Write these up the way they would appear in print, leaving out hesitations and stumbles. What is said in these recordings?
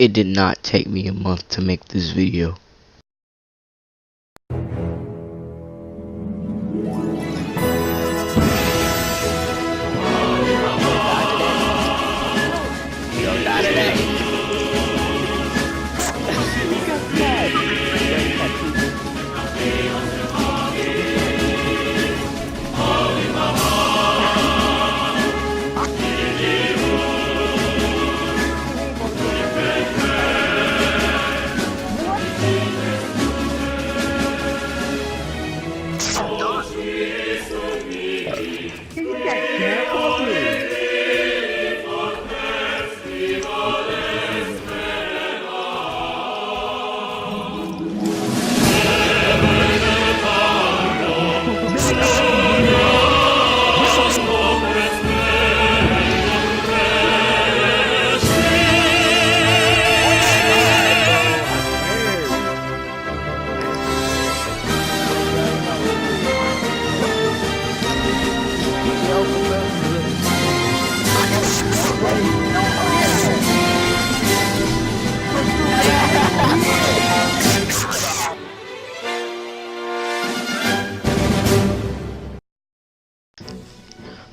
It did not take me a month to make this video.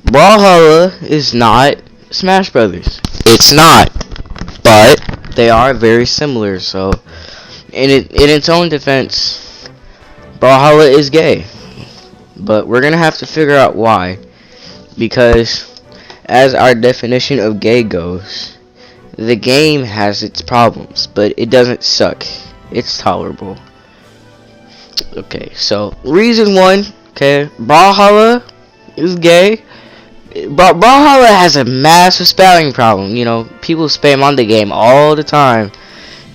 Brawlhalla is not Smash Brothers. It's not, but they are very similar. So, in its own defense, Brawlhalla is gay. But we're gonna have to figure out why, because as our definition of gay goes, the game has its problems, but it doesn't suck. It's tolerable. Okay, so reason one. Okay, Brawlhalla is gay. Brawlhalla has a massive spamming problem. You know, people spam on the game all the time.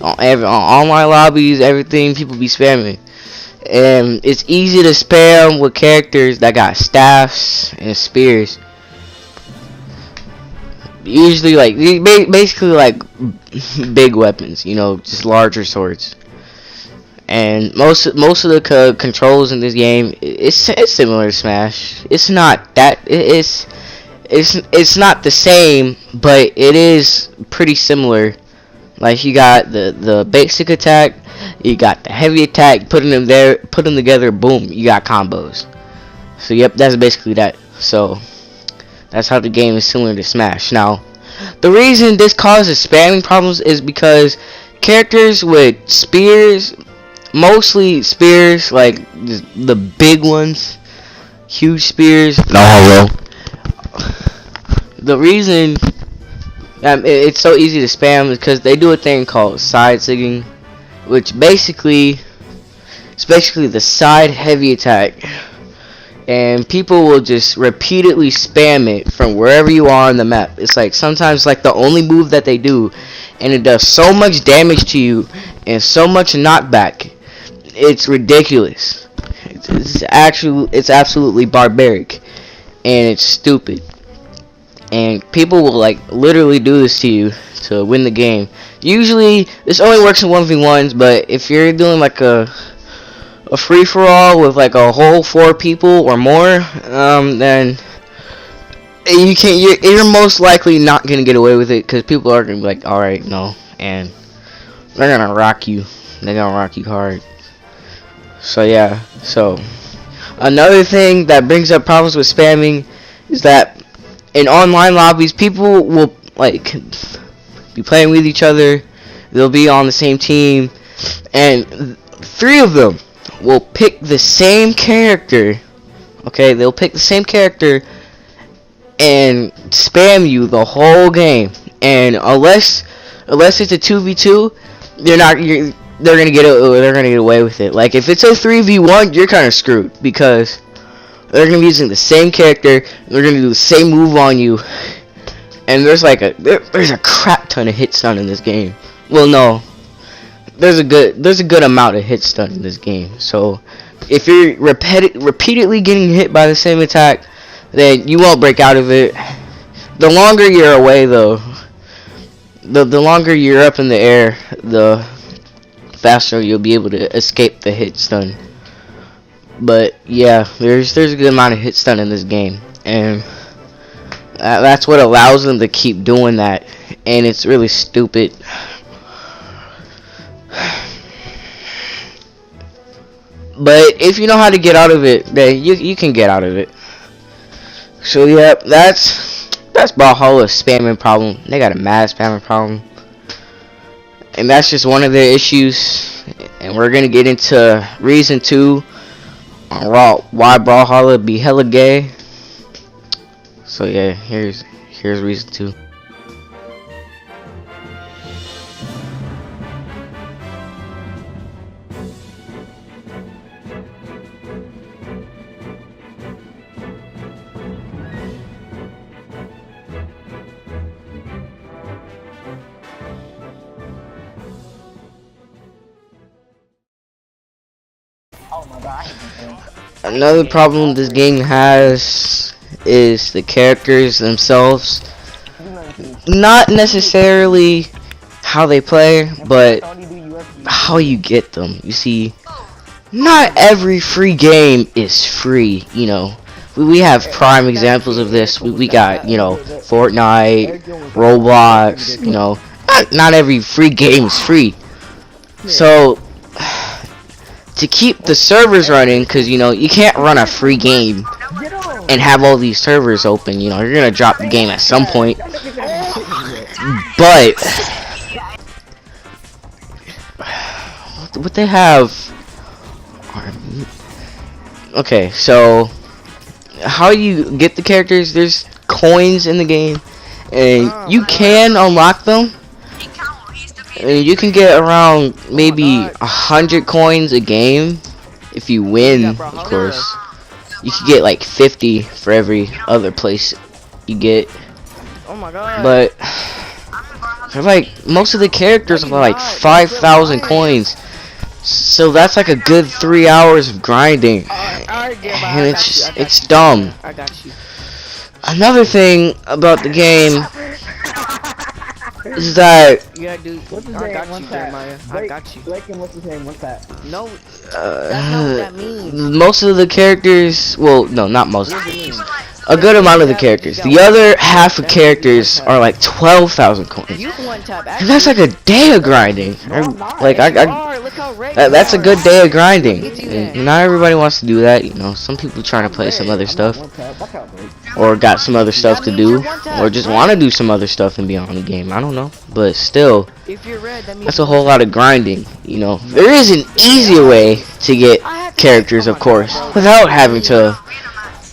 On online lobbies, everything, people be spamming. And it's easy to spam with characters that got staffs and spears. Usually, like, basically like big weapons. You know, just larger swords. And most of the controls in this game, it's similar to Smash. It's not that it's not the same, but it is pretty similar. Like, you got the basic attack, you got the heavy attack, put them together, boom, you got combos. So yep, that's basically that. So that's how the game is similar to Smash. Now, the reason this causes spamming problems is because characters with spears, mostly spears, like the big ones, huge spears. No, hello. The reason it's so easy to spam is because they do a thing called side sigging, which basically it's basically the side heavy attack, and people will just repeatedly spam it from wherever you are on the map. It's like sometimes like the only move that they do, and it does so much damage to you and so much knockback. It's ridiculous. It's absolutely barbaric, and it's stupid. And people will like literally do this to you to win the game. Usually this only works in 1v1s, but if you're doing like a free-for-all with like a whole 4 people or more, then you're most likely not gonna get away with it, because people are gonna be like, alright, no, and they're gonna rock you. They're gonna rock you hard. So yeah, so another thing that brings up problems with spamming is that in online lobbies, people will like be playing with each other. They'll be on the same team, and 3 of them will pick the same character. Okay, they'll pick the same character and spam you the whole game. And unless it's a 2v2, they're gonna get away with it. Like if it's a 3v1, you're kind of screwed, because they're gonna be using the same character, they're gonna do the same move on you, and there's a crap ton of hit stun in this game. Well, no, there's a good amount of hit stun in this game. So if you're repeatedly getting hit by the same attack, then you won't break out of it. The longer you're away, though, the longer you're up in the air, the faster you'll be able to escape the hit stun. But yeah, there's a good amount of hit stun in this game, and that's what allows them to keep doing that, and it's really stupid. But if you know how to get out of it, then you can get out of it. So yeah, that's Brawlhalla's spamming problem. They got a mad spamming problem, and that's just one of their issues. And we're gonna get into reason 2 on why Brawlhalla be hella gay. So yeah, here's reason 2. Another problem this game has is the characters themselves. Not necessarily how they play, but how you get them. You see, not every free game is free, you know. We have prime examples of this. We got, you know, Fortnite, Roblox, you know. Not every free game is free. So to keep the servers running, because you know you can't run a free game and have all these servers open, you know, you're gonna drop the game at some point. But what they have, okay, so how you get the characters, there's coins in the game and you can unlock them. And you can get around maybe 100 coins a game if you win, of course. You can get like 50 for every other place you get. Oh my god. But they're like, most of the characters are like 5,000 coins. So that's like a good 3 hours of grinding. And it's dumb. I got you. Another thing about the game is that You gotta do. What's his I name? got What's you, that? Jeremiah. I got you. Blake and what's his name? What's that? No, that's not what that means. most of the characters, well, no, not most. What does it mean? A good amount of the characters. The other half of characters are like 12,000 coins. You can one tap. And that's like a day of grinding. Like that's a good day of grinding. And not everybody wants to do that, you know. Some people trying to play some other stuff, or got some other stuff to do, or just want to do some other stuff and be on the game. I don't know, but still, If you're red, that means that's a whole lot of grinding. You know, there is an easier way to get characters, of course, without having to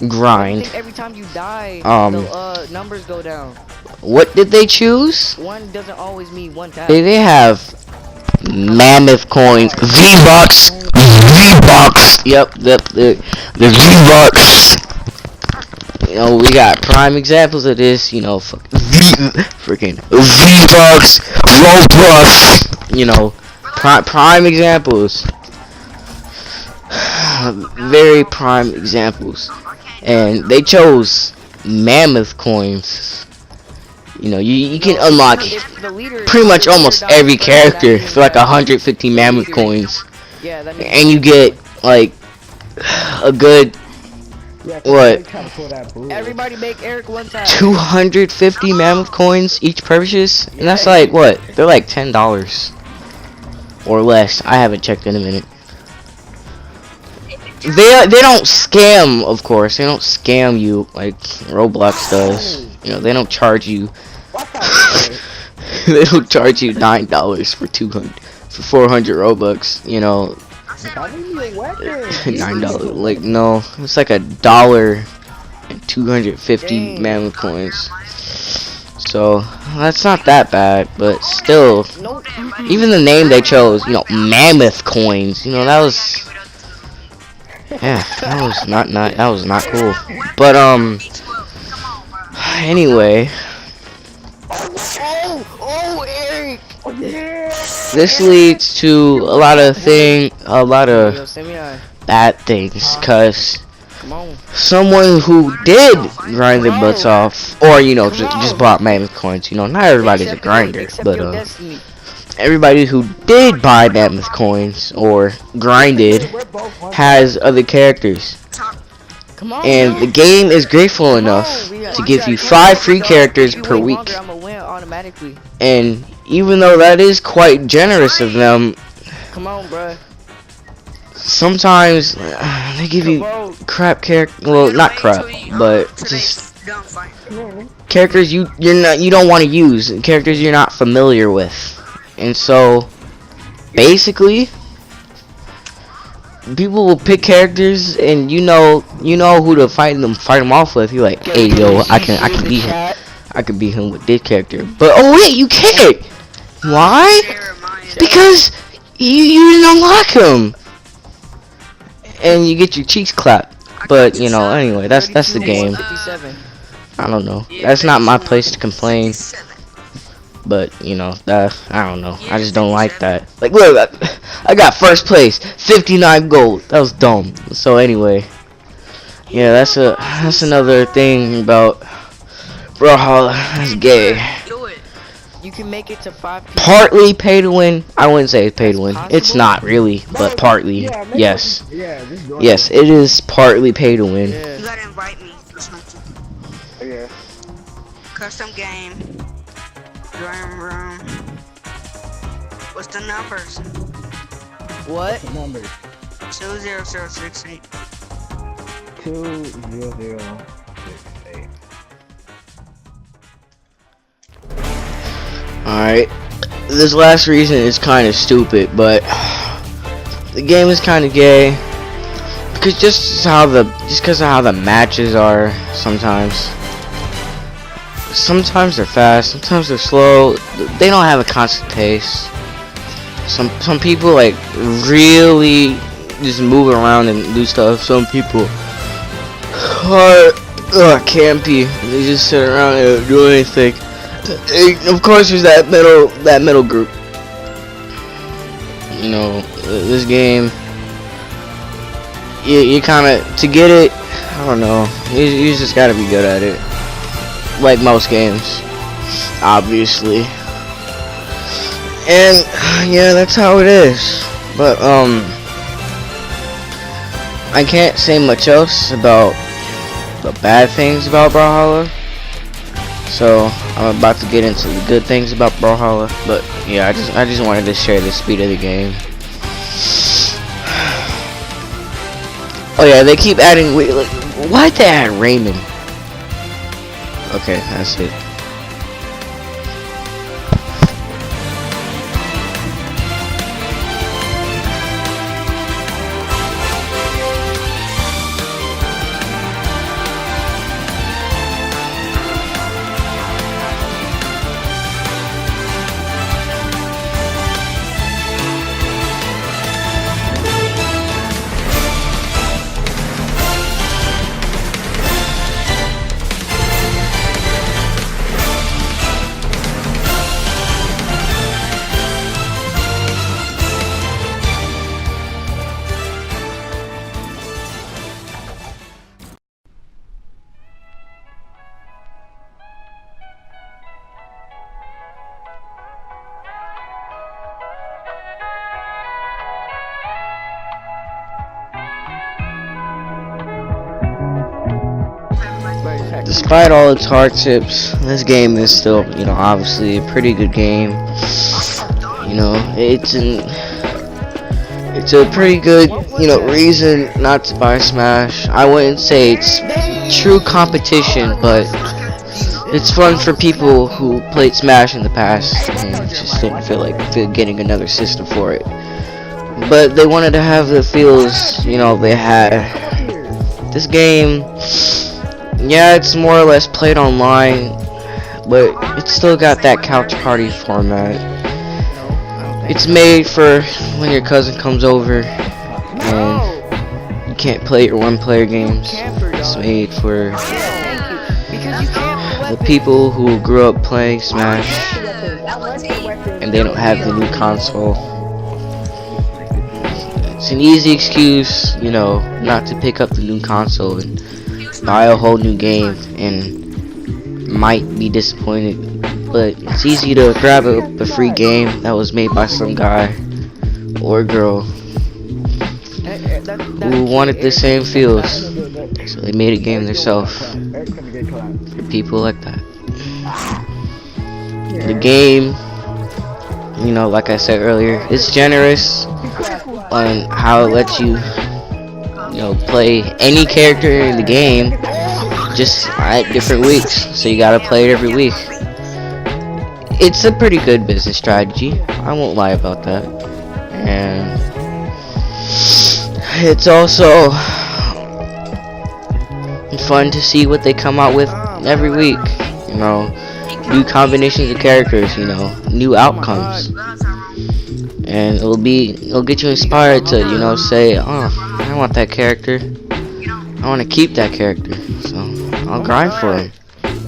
grind. Every time you die, Um, the numbers go down. What did they choose? One doesn't always mean one tap. They have mammoth coins, V-Bucks, V-Bucks. Yep, the V-Bucks. You know, we got prime examples of this. You know, freaking V-Bucks, Roblox. You know, prime examples. Very prime examples. And they chose mammoth coins. You know, you can unlock pretty much almost every character for like 150 mammoth coins. Yeah, that means And you get like a good, what, everybody make Eric one tap. 250 mammoth coins each purchase? And that's like, what, they're like $10 or less. I haven't checked in a minute. They don't scam, of course. They don't scam you like Roblox does. You know, they don't charge you. They don't charge you $9 for 400 Robux. You know, $9. Like, no, it's like $1 and 250 mammoth coins. So that's not that bad, but still, even the name they chose, you know, mammoth coins. You know, that was. Yeah, that was not cool. But anyway, Eric. this leads to a lot of bad things, cause Come on. someone who did grind their butts off, or you know, just bought mammoth coins. You know, not everybody's a grinder, but everybody who did buy mammoth coins or grinded has other characters. And the game is grateful enough to give you 5 free characters per week. And even though that is quite generous of them, Come on, bro. sometimes they give you crap character. Well, not crap, but just characters you don't want to use, characters you're not familiar with, and so basically people will pick characters and you know who to fight them off with. You're like, hey yo, I can beat him with this character. But oh wait, you can't. Why? Because you didn't unlock him, and you get your cheeks clapped. But you know, anyway, that's the game. I don't know. That's not my place to complain. But you know, I don't know. I just don't like that. Like, look, I got first place, 59 gold. That was dumb. So anyway, yeah, that's another thing about Brawlhalla. That's gay. You can make it to 5 people. Partly pay to win. I wouldn't say it's pay to win. It's not really, but partly. Yes. Yes, it is partly pay to win. Yeah. You gotta invite me or something. Yeah. Custom game. Drawing room. What's the numbers? What? Numbers 20068. 20068. Alright. This last reason is kind of stupid, but the game is kind of gay. Because just because of how the matches are sometimes. Sometimes they're fast, sometimes they're slow. They don't have a constant pace. Some people like really just move around and do stuff. Some people are campy. They just sit around and don't do anything. And of course, there's that middle group. You know, this game. You kind of to get it. I don't know. You just gotta be good at it. Like most games, obviously. And yeah, that's how it is. But I can't say much else about the bad things about Brawlhalla. So I'm about to get into the good things about Brawlhalla. But yeah, I just wanted to share the speed of the game. Oh yeah, they keep adding. Like, why'd they add Raymond? Okay, that's it. Despite all its hardships, this game is still, you know, obviously a pretty good game. You know, it's a pretty good, you know, reason not to buy Smash. I wouldn't say it's true competition, but it's fun for people who played Smash in the past and just didn't feel like getting another system for it. But they wanted to have the feels, you know, they had. This game, yeah, it's more or less played online, but it's still got that couch party format. It's made for when your cousin comes over and you can't play your one-player games. It's made for the people who grew up playing Smash and they don't have the new console. It's an easy excuse, you know, not to pick up the new console and buy a whole new game and might be disappointed, but it's easy to grab a free game that was made by some guy or girl who wanted the same feels, so they made a game themselves for people like that. The game, you know, like I said earlier, it's generous. on how it lets you, play any character in the game, just at different weeks. So you gotta play it every week. It's a pretty good business strategy. I won't lie about that. And it's also fun to see what they come out with every week. New combinations of characters. New outcomes. And it'll get you inspired to, say, oh, I want that character. I want to keep that character. So I'll grind for him.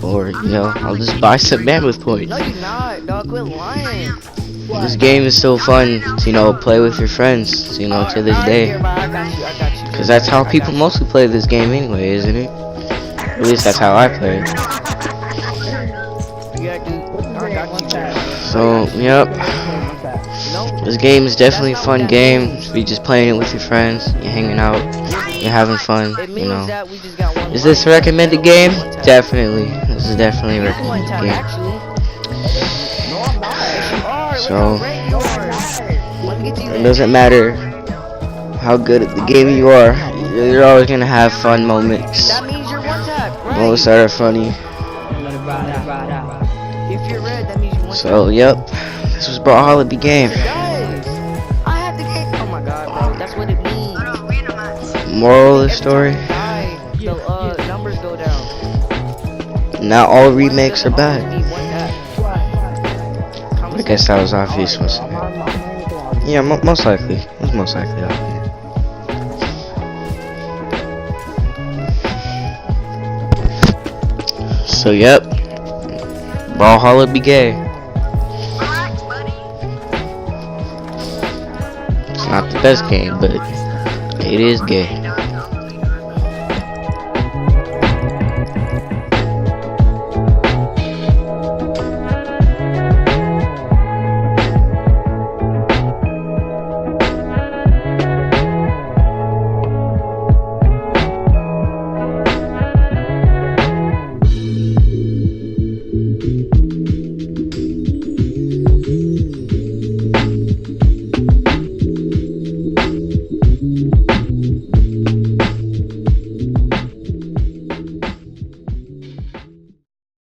Or, I'll just buy some mammoth points. No, you're not, dog. Quit lying. This game is still fun to, play with your friends, to this day. I got you. Because that's how people mostly play this game anyway, isn't it? At least that's how I play it. Yeah, dude. I got you. So, yep. This game is definitely a fun game. You're just playing it with your friends. You're hanging out. You're having fun, It means that we just got one. Is this a recommended game? Definitely. This is definitely a recommended game. So, it doesn't matter how good at the game you are. You're always going to have fun moments. That means you're one tap, right? Moments that are funny. If you're red, that means you one So, yep. This was Brawlhalla be game. tap. I have the game. Oh my god, bro. That's what it means. Moral of the story. The numbers go down. Not all remakes are bad. I guess that was obvious. Yeah, most likely. It was most likely obvious. So, yep. Brawlhalla be gay. It's not the best game, but it is gay.